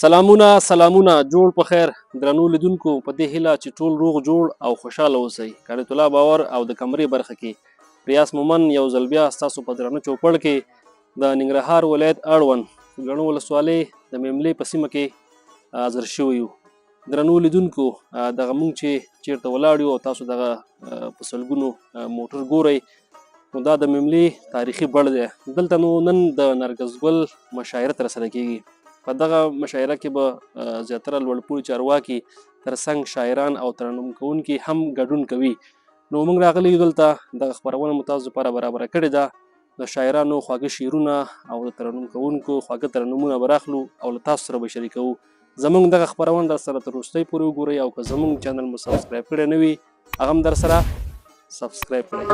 سلامونه جوړ په خیر درنو لیدونکو په دې هیله چې ټول روغ جوړ او خوشاله اوسئ. کارت الله باور او د کمرې برخه کې ریاض مومن یو ځل بیا ستاسو په درنه چوپړ کې د ننګرهار ولایت اړوند ګڼو ولسوالۍ د میملې په سیمه کې حاضر شوي یو. درنو لیدونکو دغه موږ چې چیرته ولاړ یو او تاسو دغه په سلګونو موټر ګورئ نو دا د میملې تاریخي بڼ دی. دلته نو نن د نرګس ګل مشاعره ترسره کیږي. په دغه مشاعره کې به زیاتره لوړپوړي چارواکي ترڅنګ شاعران او ترنم کوونکي هم ګډون کوي. نو موږ راغلي یو دلته دغه خپرونه مو تاسو لپاره برابره کړې ده. د شاعرانو خواږه شعرونه او د ترنم کوونکو خواږه ترنمونه به راخلو او له تاسو سره به شریکوو. زموږ دغه خپرونه در سره تر وروستۍ پورې وګورئ او که زموږ چینل مو سبسکرایب کړی نه وي هغه هم در سره سبسکرایب کړئ.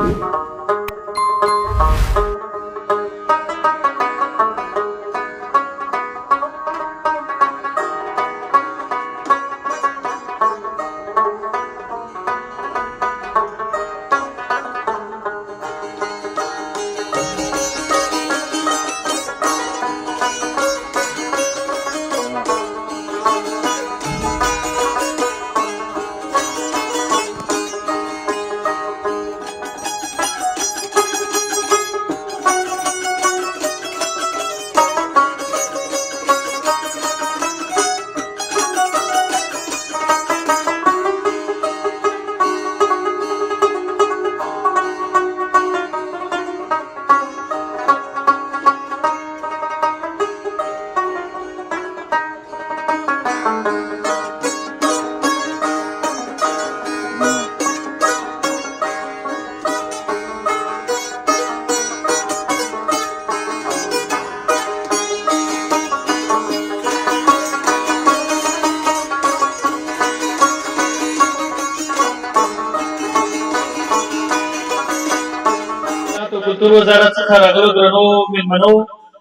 کلتور وزارت څخه راغلو درنو میلمنو،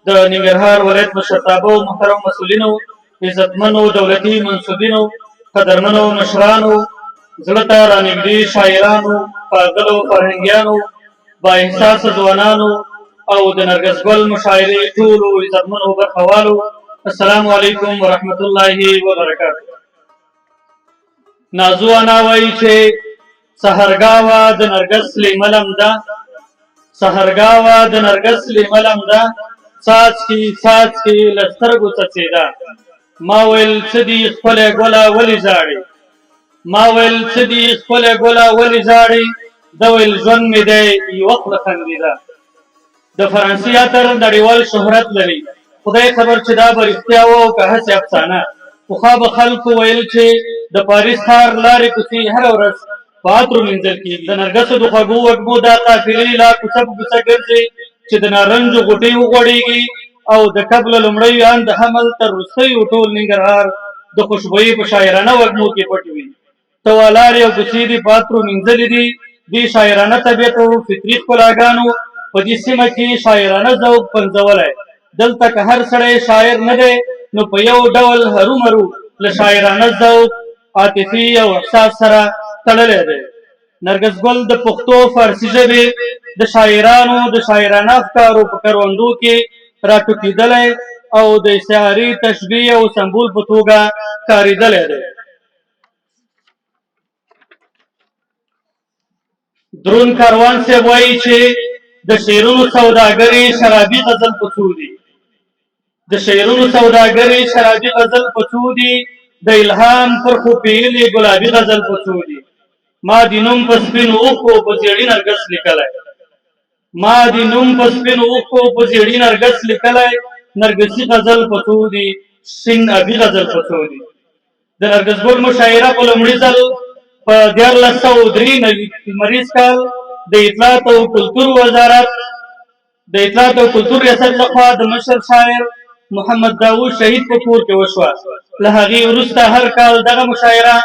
د ننګرهار ولایت مشرتابه او محترم مسؤلینو، عزتمنو دولتي منصبینو، قدرمنو مشرانو، زړه ته رانږدې شاعرانو، ښاغلو فرهنګیانو، بااحساسه ځوانانو او د نرګس ګل مشاعرې ټولو عزتمنو برخوالو، السلام علیکم ورحمت الله وبرکاته. نازو انا وایي چې سحرګاوه د نرګس لیملم ده، سحرګاوه د نرګس لیملم ده، څاڅکي له سترګو څڅېده. ما ویل څه دي ښکلی ګله ولې ژاړې، ما ویل څه دي ښکلی ګله ولې ژاړې، ده ویل ژوند مې دی یوه خوله خندېده. د فرانسې عطر نړیوال شهرت لري، خدای خبر چې دا به رښتیا و او که هسې افسانه. پخوا به خلکو ویل چې د پاریس ښار لارې کوڅې هره ورځ په عطرو مینځل کېږي. د نرګسو د خوږو وږمو دا قافلې لا کوڅه په کوڅه ګرځي چې د نارنجو غوټۍ وغوړېږي او د کب له لومړیو ان د حمل تر وروستیو ټول ننګرهار د خوشبویۍ په شاعرانه وږمو کې پټ وي. ته والارې او کوڅې دې په عطرو مینځلې دي. دې شاعرانه طبیعت او فطري ښکلاګانو په دې سیمه کې شاعرانه ذوق پنځولی. دلته که هر سړی شاعر نه دی نو په یو ډول هرومرو له شاعرانه ذوق، عاطفي او احساس سره تړلی دی. نرګس ګل د پښتو فارسي ژبې د شاعرانو د شاعرانه افکارو په کروندو کې راټوکېدلی او د استعارې، تشبیه او سمبول په توګه کارېدلی دی. درون کاروان صاحب وایي چې د شعرونو سوداګرې شرابي غزل په څو دي، د شعرونو سوداګرې شرابي غزل په څو دي، د الهام پر خو پیلې ګلابي غزل په څو دي. ما د نوم په سپینو اوښکو په زیړي نرګس لیکلی، ما د نوم په سپینو اوښکو په زیړي نرګس لیکلی، نرګسي غزل په څو دي، شین ابي غزل په څو دي. د نرګس ګل مشاعره په لومړي ځل په 1493 لمریز کال د اطلاعات او کلتور وزارت، د اطلاعات او کلتور ریاست لخوا د مشر شاعر محمد داوود شهید په کور کې وشوه. له هغې وروسته هر کال دغه مشاعره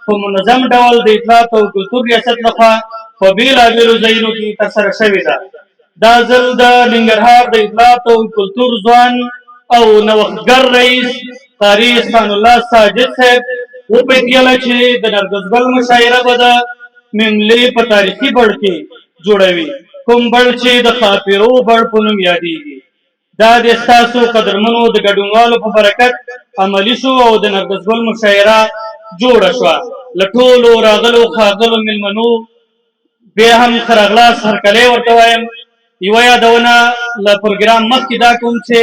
په منظم ډول د اطلاعات او کلتور ریاست لخوا په بېلابېلو ځایونو کې ترسره شوې ده. دا ځل د ننګرهار د اطلاعات او کلتور ځوان او نوښتګر رئیس قاري احسان الله ساجد صاحب وپیتیله چې د نرګس ګل مشاعره به د میملې په تاریخي بڼ کې جوړوي، کوم بڼ چې د خاپیرو بڼ په نوم یادېږي. دا د ستاسو قدرمنو د ګډونوالو په برکت عملي شو او د نرګس ګل مشاعره جوړه شوه. له ټولو راغلو ښاغلو مېلمنو بیا هم ښه راغلاست هرکلی ورته وایم. یوه یادونه له پروګرام مخکې دا کوم چې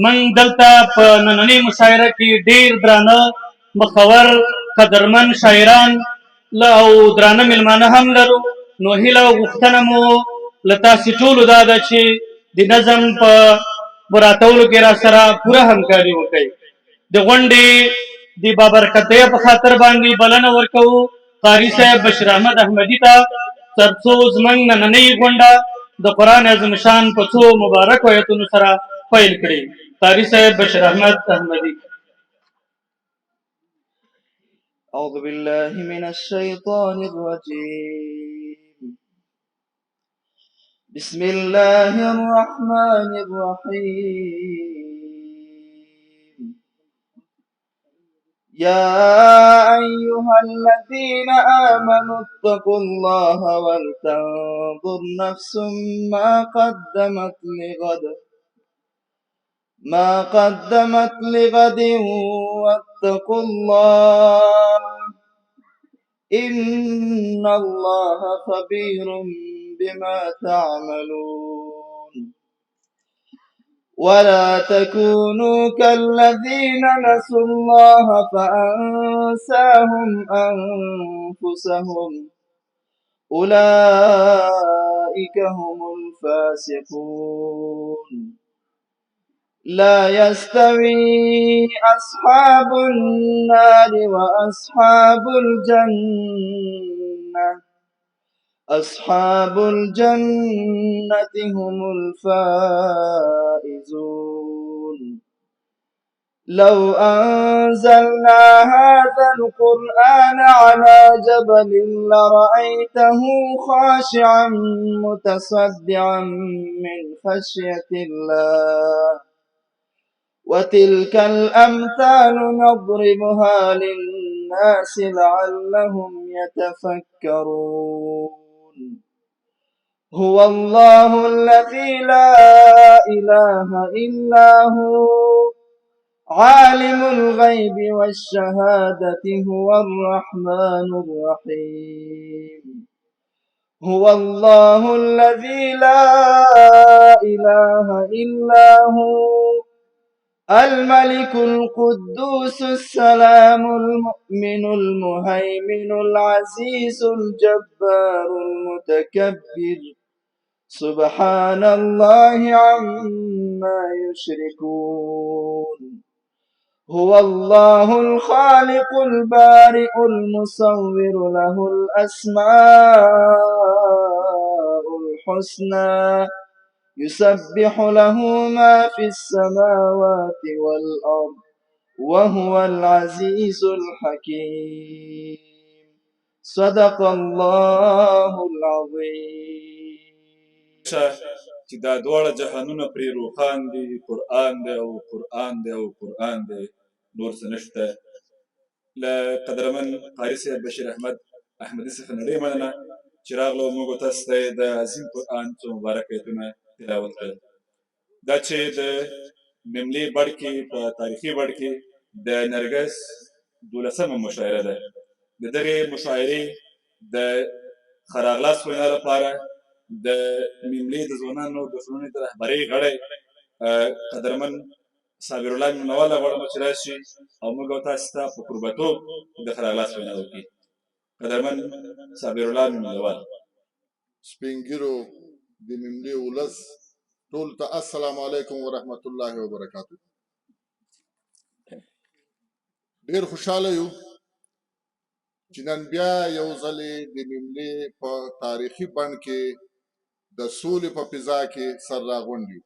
موږ دلته په نننۍ مشاعره کې ډېر درانه مخور قدرمن شاعران او درانه مېلمانه هم لرو. نو هیله او غوښتنه مو له تاسې ټولو دا ده چې د نظم په براتولو کې را سره پوره همکاري وکړئ. د غونډې د بابرکتۍ په خاطر باندې بلنه ورکوو قاري صاحب بشیر احمد احمدي ته تر څو زموږ نننۍ غونډه د قرآن عظیم شان په څو مبارکو ایتونو سره پیل کړي. قاري صاحب بشیر احمد احمدي. أعوذ بالله من الشيطان الرجيم. بسم الله الرحمن الرحيم. يا أيها الذين آمنوا اتقوا الله ولتنظر نفس ما قدمت لغد واتقوا الله إن الله خبير بما تعملون. ولا تكونوا كالذين نسوا الله فأنساهم أنفسهم أولئك هم الفاسقون. لا يستوي أصحاب النار وأصحاب الجنة أصحاب الجنة هم الفائزون. لو أنزلنا هذا القرآن على جبل لرأيته خاشعا متصدعا من خشية الله. وتلك الأمثال نضربها للناس لعلهم يتفكرون. هو الله الذي لا إله إلا هو عالم الغيب والشهادة هو الرحمن الرحيم. هو الله الذي لا إله إلا هو الملك القدوس السلام المؤمن المهيمن العزيز الجبار المتكبر سبحان الله عما يشركون. هو الله الخالق البارئ المصور له الأسماء الحسنى يسبح له ما في السماوات والأرض وهو العزيز الحكيم. صدق الله العظيم. چې دا دواړه جهانونه پرې روښان دي، قرآن دی او قرآن دی او قرآن دی، نور څه نشته. له قدرمن قاري صاحب بشیر احمد احمدي څخه نړۍ مننه چې راغلو موږ تاسو ته د عظیم قرآن څو مبارک ایتونه تلاوت کړل. دا چې د مملې بڼ کې په تاریخي بڼ کې د نرګس 12مه مشاعره ده. د دغې مشاعرې د ښه راغلاست وینا لپاره د مملې د ځوانانو د ټولنې د رهبرۍ غړی قدرمن صابر الله مینهواله غواړم چې راشي او موږ او تاسو ته په قربتوب د ښه راغلاست وینا وکړي. قدرمن صابر الله مینهوال. سپین ږیرو د مملې ولس ټول ته السلام علیکم ورحمت الله وبرکاتو. ډېر خوشحاله یو چې نن بیا یو ځلې د مملې په تاریخي بڼ کې د سولې په فضا کې سر راغونډ یو.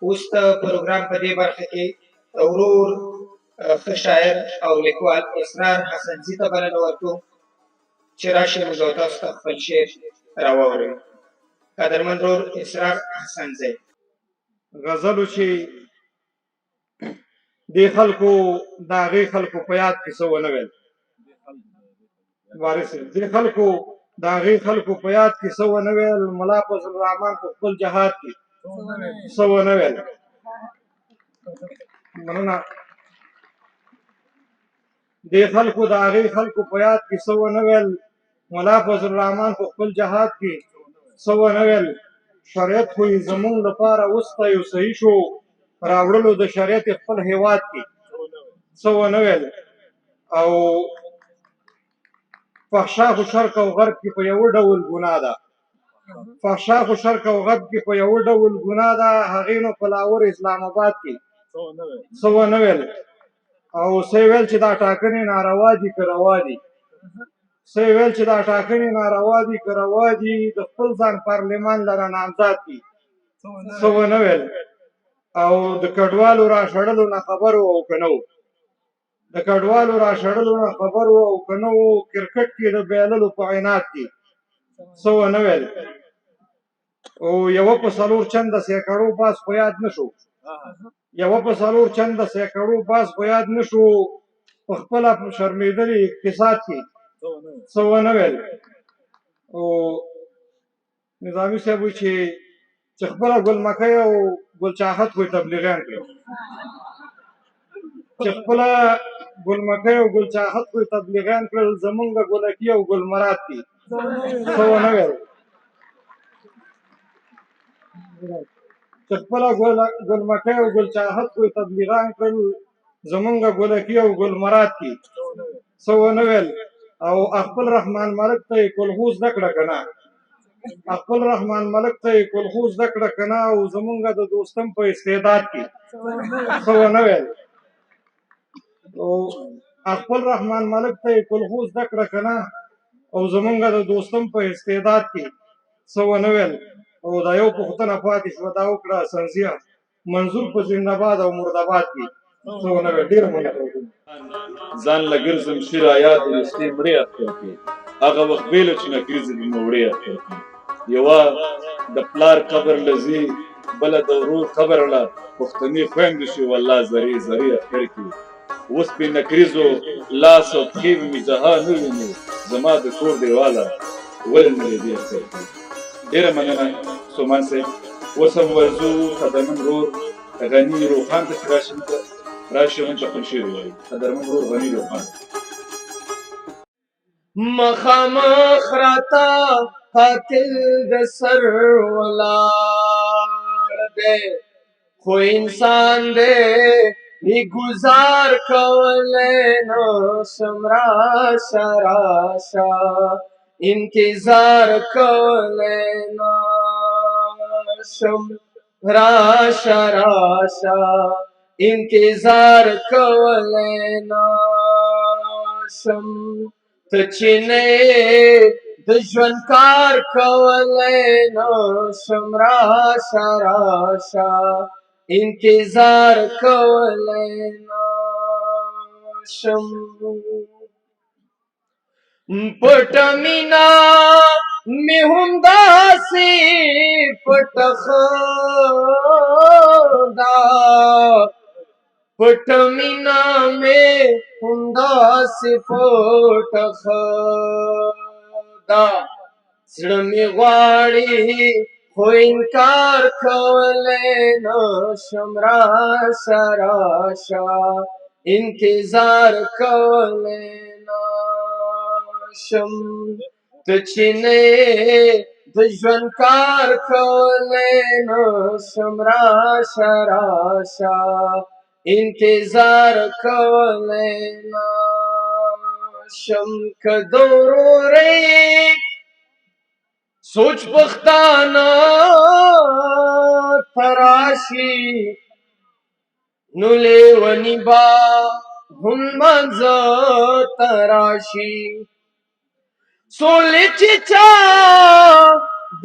اوس د پروګرام په دې برخه کې ورور ښه شاعر او لیکوال اسرار حسنزي ته بلنه ورکوو چې راشي موږ او تاسو ته خپل شعر راواوروي. قدرمن ورور اسرار حسنزی. غزلو چې دې خلکو د هغې خلکو په یاد کې څه ونه ویل، وارث صاحب دې خلکو د هغې خلکو په یاد کې څه ونه ویل، ملا فضل الرحمن په خپل جهاد کې څه ونه ویل. مننه. دې خلکو د هغې خلکو په یاد کې څه ونه ویل، ملا فضل الرحمن په خپل جهاد کې څه ونه ویل. شریعت خو یې زمونږ لپاره وستی او صحیح شو، راوړلو د شریعت خپل هیواد کې څه ونه ویل. او فحشا خو شرق او غرب کې په یوه ډول ګناه ده، فحشا خو شرق او غرب کې په یوه ډول ګناه ده، هغې نو په لاهور اسلام آباد کې څه ونه ویل. او څه یې ویل چې دا ټاکنې ناروا دي که روا دي، څه یې ویل چې دا ټاکنې ناروا دي که روا دي، د خپل ځان پارلمان لره نامزاد دي څه ونه ویل. او د کډوالو راشړلو نه خبر و او که نه و، د کډوالو راشړلو نه خبر و او که نه و، کرکټ کې د بایللو په عناد کې څه ونه ویل. او یوه په 4 چنده سیکړو باز خو یاد نه شو، یوه په 4 چنده سیکړو باز خو یاد نه شو، په خپله شرمېدلي اقتصاد کې څه ونه ویل. او نظامي صاحب وایي چې خپله ګل مکۍ او ګل چاحت خو یې تبلیغیان کړل، چې خپله ګل مکۍ او ګل چاحت خو یې تبلیغیان کړل، زمونږ ګلکي او ګل مراد کې څه ونه ویل. چې خپله ګل مکۍ او ګل چاحت خو یې تبلیغیان کړل، زمونږ ګلکي او ګل مراد کې څه ونه ویل. او خپل رحمان ملک ته یې کلخو زده کړه که نه، خپل رحمان ملک ته یې کلخو زده کړه که نه، او زمونږ د دوستم په استعداد کې څه ونه ویل. او خپل رحمان ملک ته یې کلخو زده کړه که نه، او زمونږ د دوستم په استعداد کې څه ونه ویل. او دا یو پوښتنه پاتې شوه، دا وکړه سنزیه منظور په زنده‌باد او مرداباد کې څه ونه ویل. ډېره مننه. ځان له ګرځم شي رایاد رښتې مړې اختر کې هغه وخت بیله چې نه ګرځي د نوړې اختر کې یوه د پلار قبر لځي بله د ورور قبر له پښتني خویندې شي والله زرې زرې اختر کې اوس پې نکریزو لاس او پښې مې جها نه ویني زما د کور دیواله ولې نه دې اختر کې. ډېره مننه سومان صاحب. اوس هم ورځو قدرمن ورور غني روخان ته چې راشي هم خپل شعر ووایي. قدرمن ورور غني روخان. مخامخ راته قاتل د سر ولاړ دی، خو انسان دی ای گزار کولی نشم، راشه راشه انتظار کولی نشم، راشه راشه انتظار کولی نشم. ته چې نه د ژوند کار کولی نشم، راشه راشه انتظار کولی نشم. پټه مینا مې هم داسې پټه ښه ده، پټه مینا مې هم داسې پټه ښه ده، زړه مې غواړي خو انکار کولی نشم، راشه راشه انتظار کولی نشم. ته چې نه د ژوند کار کولی نشم، راشه راشه انتظار کولی نشم. که د ورورۍ سوچ پښتانه ته راشي، نو لیوني به هم لمانځه ته راشي. سولې چې چا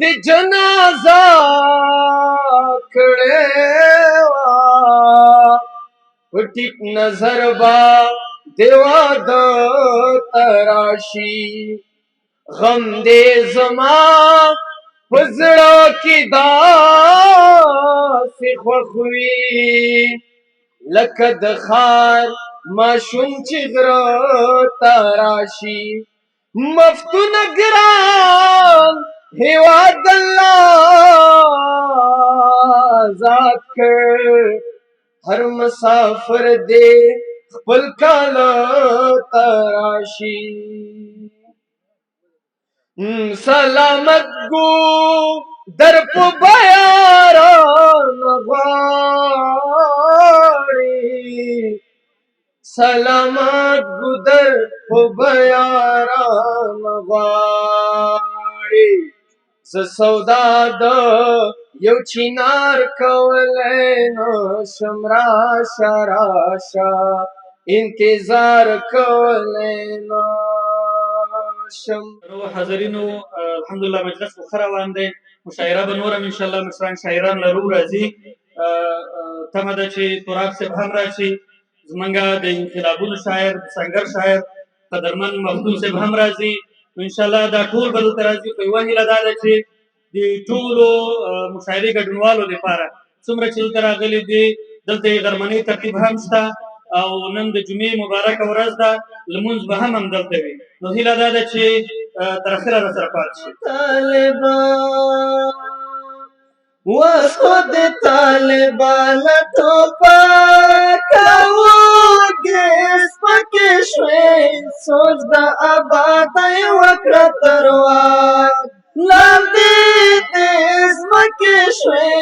د جنازه کړې ټیټ نظر با دیوا د تراشی غم دې زما پزړه کې داسې خوښ وي لکه د ښار ماشوم چې غره ته راشي مفتون ګران هېواد الله ذات کړ هر مسافر دې خپل کال ته راشي سلامت گو در په بیاران غواړي سلامت گو در په بیاران غواړي ز سودا د یو چینار کولی نشم راشه راشه انتظار کولی نشم حاضرینو الحمدلله مجلس مو ښه روان دی مشاعره به نور هم انشاءالله مشران شاعران لرو راځي تمه ده چې تراب صاحب هم راشي زمونږ د انقلابونو شاعر سنګر شاعر قدرمن مفتون صاحب هم راځي انشاءالله دا ټول به دلته راځي خو یوه هیله دا ده چې د ټولو مشاعرې ګډونوالو لپاره څومره چې دلته راغلي دي دلته یې غرمنۍ ترتیب هم شته او نن د جمعې مبارکه ورځ ده لمونځ به هم همدلته وي نو هیله دا ده چې تر اخره راسره پاتې شي اوس خو د طالبانو ټوپک کوږې سپکې شوې سوچ د ابادۍ وکړه تر واک لاندې دې ځمکې شوې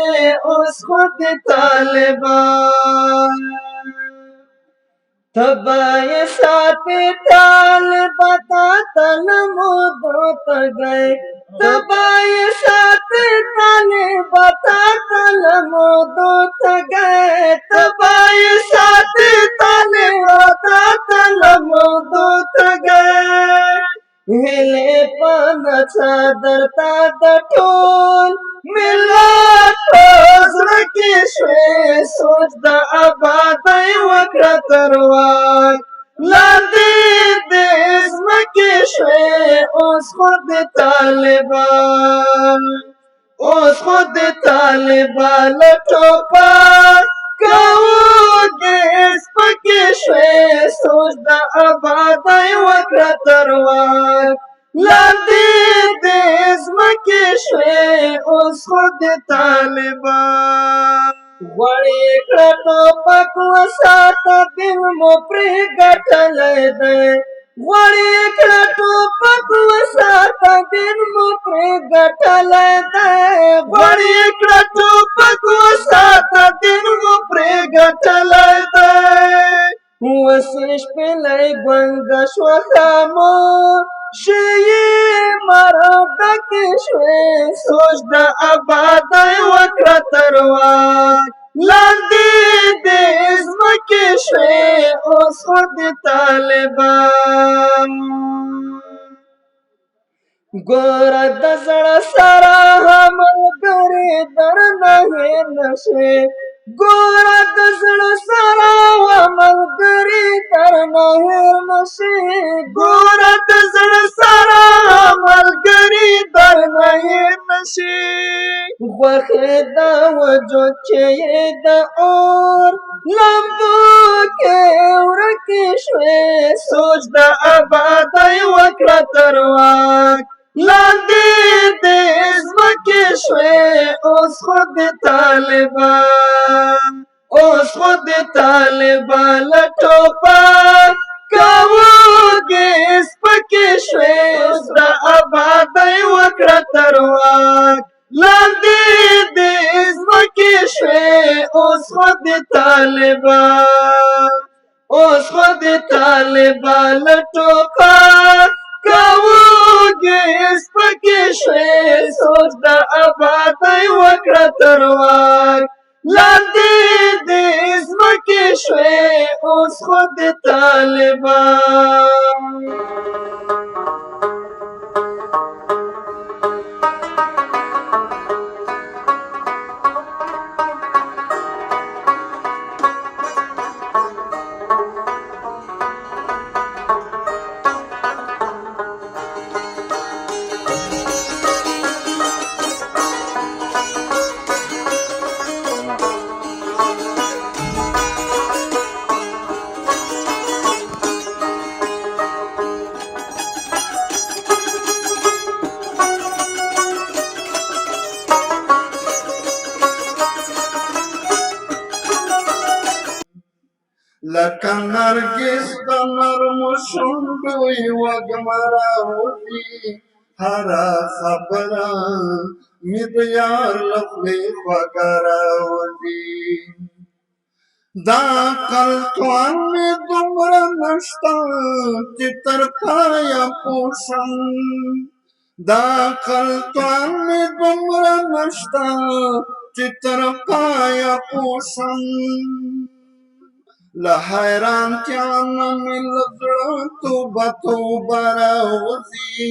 اوس خو د طالبان تبای ساتھ طالبہ تا تلمودو تگئے تبای ساتھ طالبہ تا تلمودو تگئے تبای ساتھ طالبہ تا تلمودو تگئے ہلے پانا چادر تا دٹول ملت پزړه کې شوې سوچ د ابادۍ وکړه تر واک لاندې دې ځمکې شوې اوس خو د طالبان له ټوپک کوږې سپکې شوې سوچ د ابادۍ وکړه تر واک لاندې دې ځمکې شوې اوس خو د طالبان غوړې کړه ټوپک وساته دین مو پرې ګټلی دی غوړې کړه ټوپک وساته دین مو پرې ګټلی دی غوړې کړه ټوپک وساته دین مو پرې ګټلی دی اوس شپېلۍ ګونګه شوه خاموش شیې مرادکې شوې سوچ د ابادۍ وکړه تر واک لاندې دې ځمکې شوې اوس خو د طالبان ګوره د زړه سره ملګري درنه هېر نه شي ګوره د زړه سره ملګري درنه هېر نه شي ګوره د زړه سره ملګري درنه هېر نه شي غوښې د وجود چې یې د اور لمبو کې ورکې شوې سوچ د ابادۍ وکړه تر واک لاندې دې ځمکې شوې اوس خو د طالبان له ټوپک کوږې سپکې شوې اوس د ابادۍ وکړه تر واک لاندې دې ځمکې شوې اوس خو د طالبان له ټوپک کوږې سپکې شوې سوچ د ابادۍ وکړه تر واک لاندې دې ځمکې شوې اوس خو د طالبان لکه نرګس د نرمو شونډو وږمه راوځي هره خبره مې د یار له خولې خوږه راوځي دا عقل توان مې دومره نشته چې تر پایه پوه شم دا عقل توان مې دومره نشته چې تر پایه پوه شم له حیرانتیا نه مې له زړه توبه توبه راوځي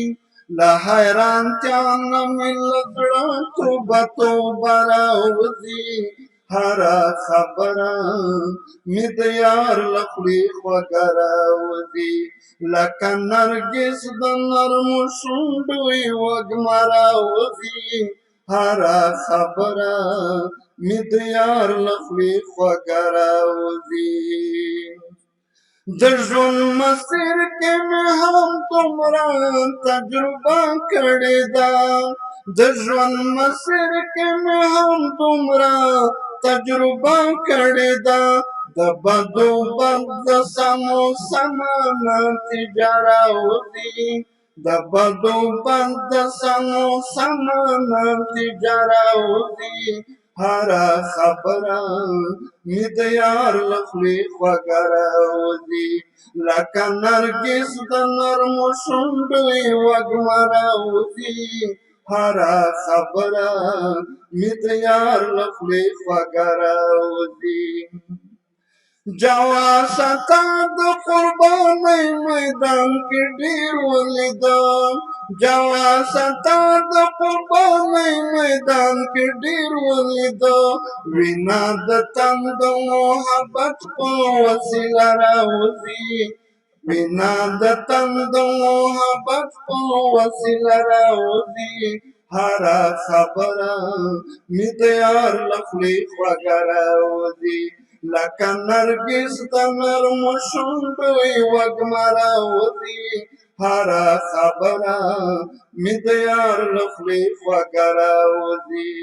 له حیرانتیا نه مې له زړه توبه توبه راوځي هره خبره مې د یار له خولې خوږه راوځي لکه نرګس د نرمو شونډو وږمه راوځي هره خبره مې د یار له خولې خوږه راوځي د ژوند مسیر کې مې هم دومره تجربه کړې ده د ژوند مسیر کې مې هم دومره تجربه کړې ده د بدو بد د سمو سمه نتیجه راوځي د بدو بد د سمو سمه نتیجه راوځي هره خبره مې د یار له خولې خوږه راوځي لکه نرګس د نرمو شونډو وږمه راوځي هره خبره مې د یار له خولې خوږه راوځي جوا ستا د قربانۍ میدان کې ډېر ولیدم جوا ستا د قربانۍ میدان کې ډېر ولیدم وینا د تند محبت په وسیله راوځي وینا د تند محبت په وسیله راوځي هره خبره مې د یار له خولې خوږه راوځي لکه نرګس د نرمو شونډو وږمه راوځي هره خبره مې د یار له خولې خوږه راوځي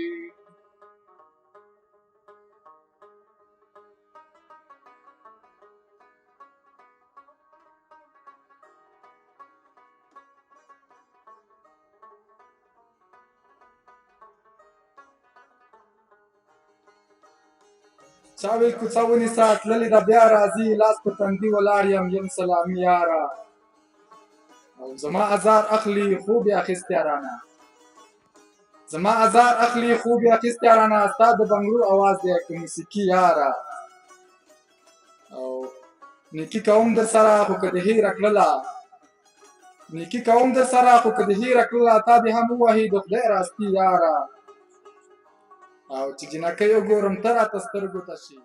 چاوی کوڅه ونیسه تللې ده بیا راځي لاس په تندي ولاړ یم سلامي یاره او زما ازار اخلي خوب یې اخیستی رانه زما ازار اخلي خوب یې اخیستی رانه ستا د بنګړو اواز دی که موسیقي یاره او نیکي کوم در سره خو که دې هېره کړله نیکي کوم در سره خو که دې هېره کړله تا دې هم ووهي د خدای راستي یاره او چې جنکۍ وګورم ته راته سترګو ته شي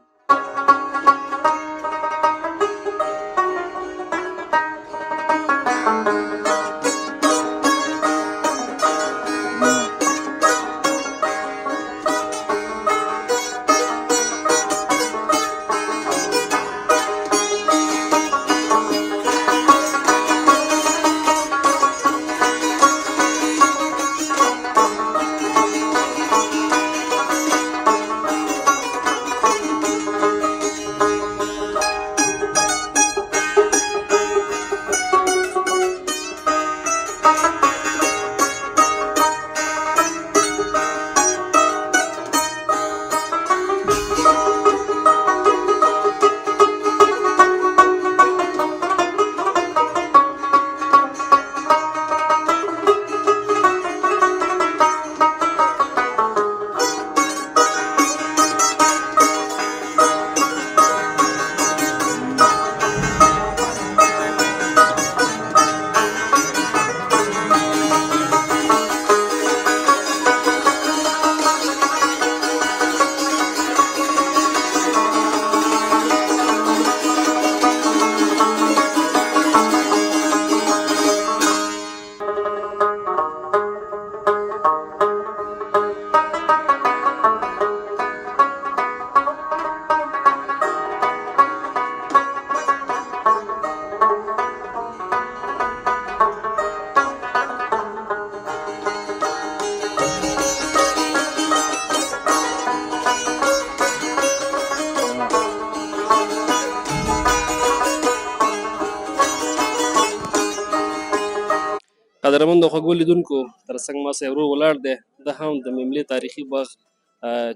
قدرمنو خوږو لیدونکو ترڅنګ ما سره ورور ولاړ دی دا هم د مملې تاریخي باغ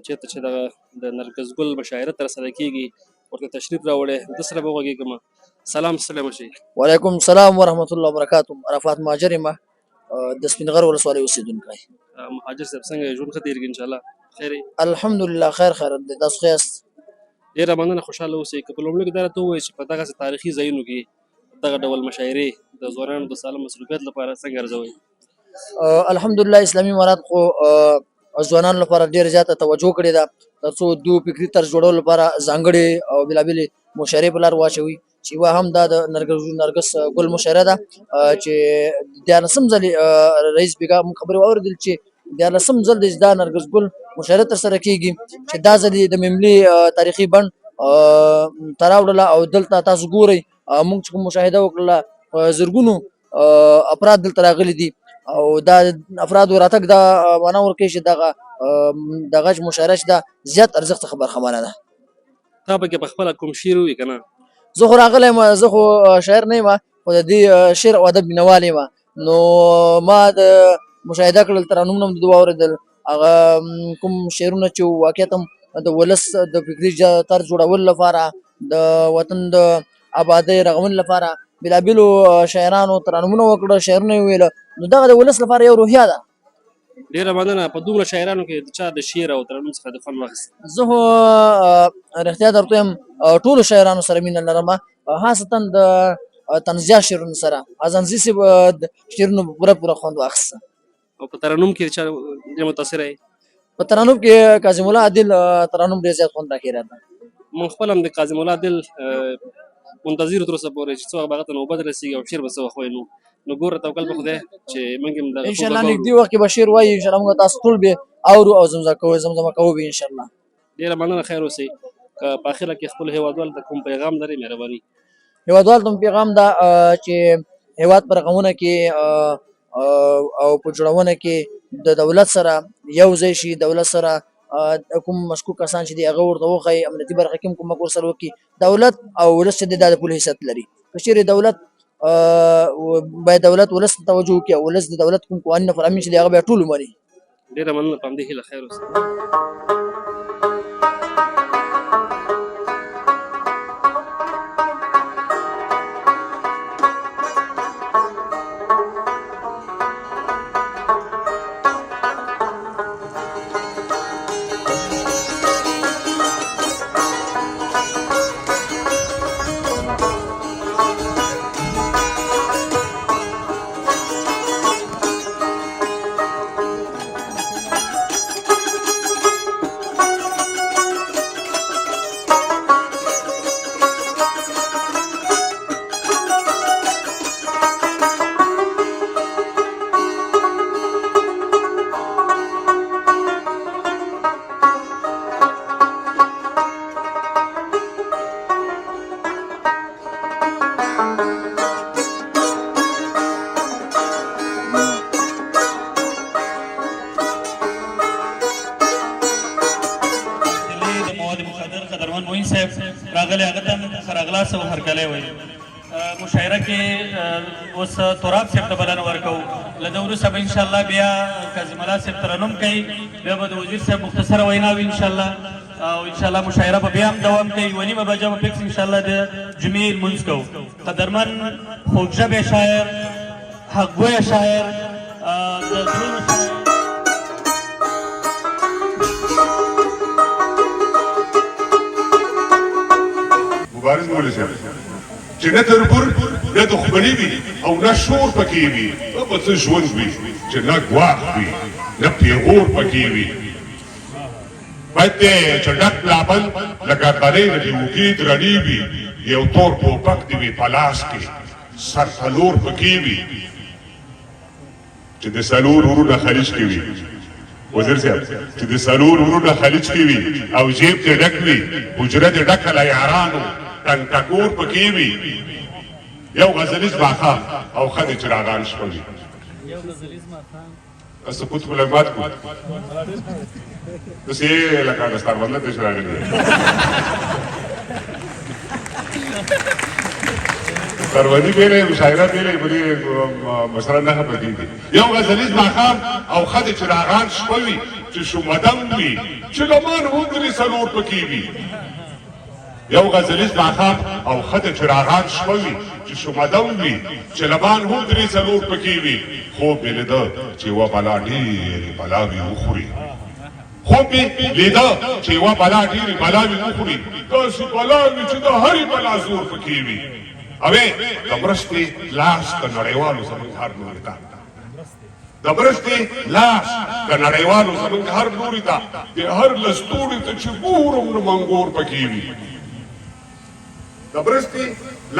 چېرته چې دغه د نرګس ګل مشاعره ترسره کیږي ورته تشریف راوړی د سره به وغږېږم. سلام سلام شي. وعلیکم السلام ورحمت الله وبرکاتو. عرفات مهاجر یم د سپینغر ولسوالۍ اوسېدونکی. مهاجر صاحب څنګه ژوند ښه تېرېږي انشاءالله خیر یې؟ الحمدلله خیر دی. تاسو ښه یاست؟ ډېره مننه خوشحاله اوسئ. که په لومړي کې دا راته ووایئ چې په دغسې تاریخي ځایونو کې دغه ډول مشاعرې د ځوانانو د سالم مصروفیت لپاره څنګه ارزوئ؟ الحمدلله اسلامي امارات خو ځوانانو لپاره ډېره زیاته توجه کړې ده تر څو دوی فکري طرز جوړولو لپاره ځانګړې او بېلابېلې مشاعرې په لار واچوي چې یوه هم دا د نرګس ګل مشاعره ده چې 14 ځلې رئیس بیګا موږ خبرې واورېدل چې 14 ځل د دا نرګس ګل مشاعره ترسره کیږي چې دا ځل د مملې تاریخي بڼ ته راوړله او دلته تاسو ګورئ موږ چې کوم مشاهده وکړله زرګونو افراد دلته راغلي دي او دا افرادو راتګ دا معنا ورکوي چې دغه مشاعره چې ده زیات ارزښت څخه برخمنه ده. تا پکې په خپله کوم شعر ووایي که نه؟ زه خو راغلی یم، زه خو شاعر نه یم خو د دې شعر او ادب مینهوال یم. نو ما د مشاهده کړل ترانومونه هم د دوی واورېدل هغه کوم شعرونه چې واقعیت هم د ولس د فکري طرز جوړولو لپاره د وطن د آبادۍ رغونې لپاره بېلابېلو شاعرانو ترانومونه وکړه شعرونه یې وویله نو دغه د ولس لپاره یو روحیه ده. ډېره مننه. په دومره شاعرانو کې د چا د شعر او ترنم څخه د خوند واخیست؟ زه خو رښتیا درته وایم ټولو شاعرانو سره مینه لرم خاصتا د طنزیه شعرونو سره ازنځي صاحب شعرونو پوره خوند واخیسته. او په ترنم کې چا ډېر متاثره یې؟ په ترنم کې کاظم الله عادل ترنم ډېر زیات خوند راکړی راته. موږ خپل هم د کاظم الله عادل منتظر تر اوسه پورې چې څه وخت به هغه ته نوبت رسېږي او شعر به څه وخت وایي نو ګوره توکل په خدای چې موږ هم دغه انشاءالله نږدې وخت کې به شعر وایي انشاءالله موږ تاسو ټول به اورو او زمزمه کوو به انشاءالله. ډېره مننه خیر اوسئ. که په اخره کې خپل هېوادوالو ته کوم پیغام لرئ مهرباني؟ هېوادوالو ته پیغام ده چې هېواد په رغونه کې او په جوړونه کې د دولت سره یو ځای شي دولت سره کوم مشکوک کسان چې دي هغه ورته وښایي امنیتي برخه کې هم کومک ورسره وکړي دولت او ولس چې دی دا د پولو حیثیت لري که چیرې دولت باید دولت ولس ته توجه وکړي او ولس د دولت کوم قوانین او فرامین چې دي هغه باید ټول ومني. ډېره مننه په همدې هیله خیر اوسئ. مشاعره کې اوس تراب صاحب ته بلنه ورکوو له ده وروسته به انشاءالله بیا کاظم الله صاحب ترنم کوي بیا به د وزیر صاحب مختصره وینا وي انشاءالله او انشاءالله مشاعره به بیا هم دوام کوي 1:30 بجه به فکس انشاءالله د جمعې لمونځ کوو. قدرمن خوږژبی شاعر حقګویه شاعر د زړونو شاعر مبارز مولوي صاحب چې نه تربور نه دښمني وي او نه شور پکې وي به څه ژوند وي چې نه ګواښ وي نه پیغور پکې وي باید چې ډک لابل لکه غلۍ نه دې اوږې درنې وي یو تور ټوپک دې وي په لاس کې سر څلور پکې وي چې د څلور ورونه خلیج کې وي وزیر صاحب چې د څلور ورونه خلیج کې وي او جیب دې ډک وي حجره دې ډکه له یارانو ټنګټکور پکې وي یو غزلیز ماښام او ښه د چراغان شپه وي سکوت خو لږ مات کړو داسې لکه دستاربنده تش راغلی کروندي بیلې مشاعره بیلې بلې مشره نه پدې یو غزلیز ماښام او خد چراغان شپه وي چې شومدم وي چې لمن هم درې څلور پکې وي یو غزلیز ماښام او خد چراغان شپه وي چې شومدم وي چې لمن هم درې څلور پکې وي خوب مې لیده چې یوه بلا ډېرې بلاوې وخوري خوب مې لیده چې یوه بلا ډېرې بلاوې وخوري داسې بلاوې چې د هرې بلا زور پکې وي اوې د مرستې لاس د نړیوالو زموږ هر لوري ته د مرستې لاس د نړیوالو زموږ هر لوري ته د هر لستوړي ته چې ګورم نو منګور پکې وي د مرستې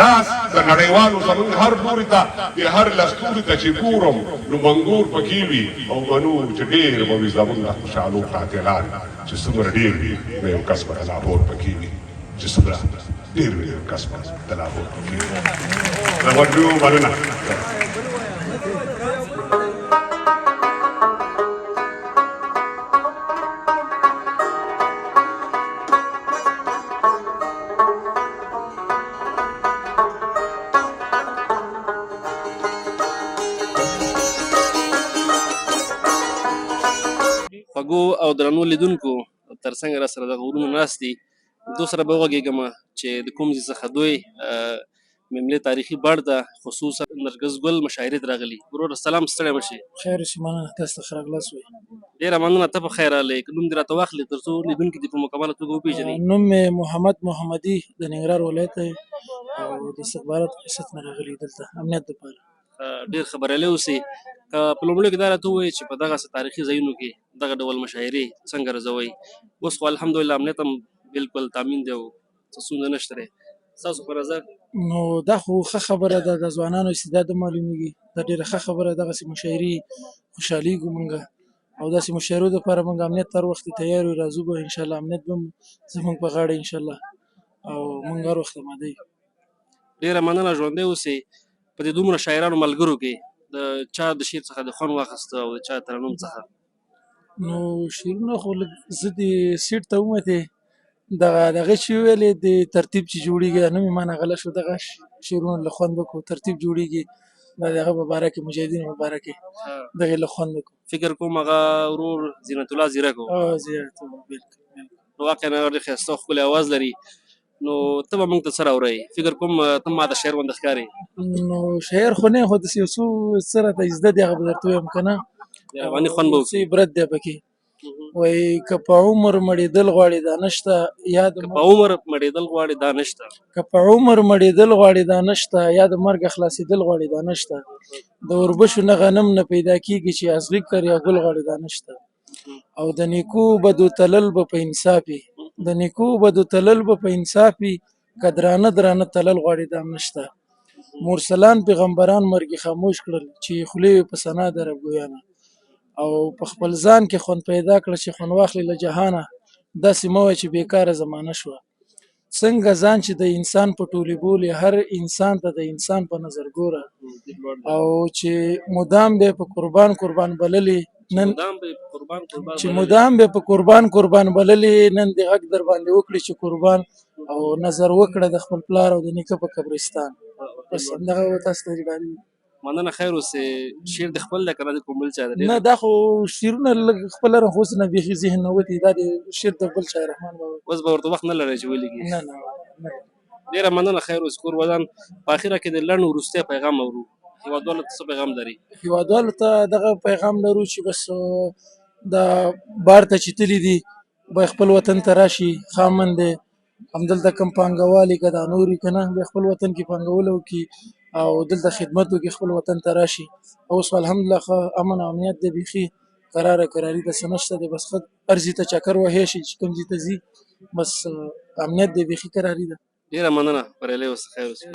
لاس د نړیوالو زموږ هر لوري ته د هر لستوړي ته چې ګورم نو منګور پکې وي او منو چې ډېر به وي زموږ د خوشحالو قاتلان چې څومره ډېر وي نو یو کس به د لاهور پکې وي چې څومره ډېر وي یو کس به د لاهور پکې وي د غوږونو مننه خوږو او درنو لیدونکو ترڅنګ را سره دغه ورونو ناست دي دو سره به وغږېږم چې د کوم ځای څخه دوی مملې تاریخي بڼ ته خصوصا نرګس ګل مشاعرې ته راغلي. ورور سلام ستړی مه شې. خیر اوسې مننه تاسو ته ښه راغلاست وایي. ډېره مننه ته په خیر راغلی که نوم دې راته واخلې تر څو لیدونکي دې په مکمله توګه وپېژني. نوم مې محمد محمدي د ننګرهار ولایت دی او د استخباراتو ریاست نه راغلي دلته امنیت دپاره. ډېر خبریالی اوسې که په لومړیو کې دا راته ووایې چې په دغسې تاریخي ځایونو کې دغه ډول مشاعرې څنګه رځوئ اوس خو الحمدلله امنیت هم بلکل تامین دی او څه ستونزه نشته دی ستاسو په نظر نو دا خو ښه خبره ده د ځوانانو استعداد معلومیږي دا ډېره ښه خبره ده دغسې مشاعرې خوشحالیږو مونږ او داسې مشاعرو دپاره مونږ امنیت ته هر وخت تیار یو راځو به انشاءالله امنیت به هم زمونږ په غاړه انشاءالله او مونږ هر وخت اماده یو. ډېره مننه ژوندی اوسې په دې دومره شاعرانو ملګرو کې د چا د شعر څخه د خوند واخیسته او د چا ترنم څخه نو شعرونه خو لږ زه د سیټ ته ومتې دغه چې ویلې د ترتیب چې جوړېږي نوم یې مانه غله شو دغه شعرونه له خوند وکړو ترتیب جوړېږي دا د هغه په باره کې مجاهدینو په باره کې دغې له خوند وکړو. فکر کوم هغه ورور زینت الله زیرک و زیرک بلکل نو واقعا هغه ډېر ښایسته او ښکلی اواز لري نو ته به موږ ته څه راوړئ فکر کوم ته ما ته شعر غوندې ښکارې نو شاعر خو نه یم خو داسې یو څو څه راته زده دي هغه به درته ووایم که نه د افغاني خوند به څه عبرت دی پکې وایي که په عمر مړېدل غواړې دا نشته یا د په عمر مړېدل غواړې دا نشته که په عمر مړېدل غواړې دا نشته یا د مرګ خلاصېدل غواړې دا نشته د وربشو نه غنم نه پیدا کېږي چې اصغي کر یا ګل غواړې دا نشته او د نیکو بدو تلل به په انصاف وي د نیکو بدو تلل به په انصاف وي که درانه درانه تلل غواړې دا نشته مرسلان پیغمبران مرګي خاموش کړل چې خولې وې په ثنا د رب ګویانه او په خپل ځان کې خوند پیدا کړه چې خوند واخلې له جهانه داسې مه وایه چې بېکاره زمانه شوه څنګه ځان چې د انسان په ټولې بولې هر انسان ته د انسان په نظر ګوره او چې مدام به په قربان قربان بللې نن چې مدام به په قربان قربان بللې نن دې غږ در باندې وکړي چې قربان او نظر وکړه د خپل پلار او د نیکه په قبرستان بس همدغه تاسو ته ډالۍ مننه خیر اوسې شعر د خپل دی که نه د کوم بل چا دی نه دا خو شعرونه لږ خپل لرم خو اوس نه بیخي ذهن نه وتي دا د شعر د بل شاعر رحمان بابا اوس به ورته وخت نه لرئ چې ولیکي نه نه ډېره مننه خیر اوسې کور ودان په اخره کې د لنډ وروستی پیغام اورو هېوادوالو ته څه پیغام لري هېوادوالو ته دغه پیغام لرو چې بس دا بار ته چې تللي دي باید خپل وطن ته راشي خامن دی همدلته کوم پانګوال یې که دا نور یې که نه بیا خپل وطن کې پانګونه وکړي او دلته خدمت وکړي خپل وطن ته راشي اوس الحمدلله ښه امن او امنیت دی بیخي قراره قراري داسې نشته دی بس ښه هر ځای ته چکر وهی شي چې کوم ځای ته ځي بس امنیت دی بیخي قراري ده ډېره مننه بریالی اوسه خیر اوسه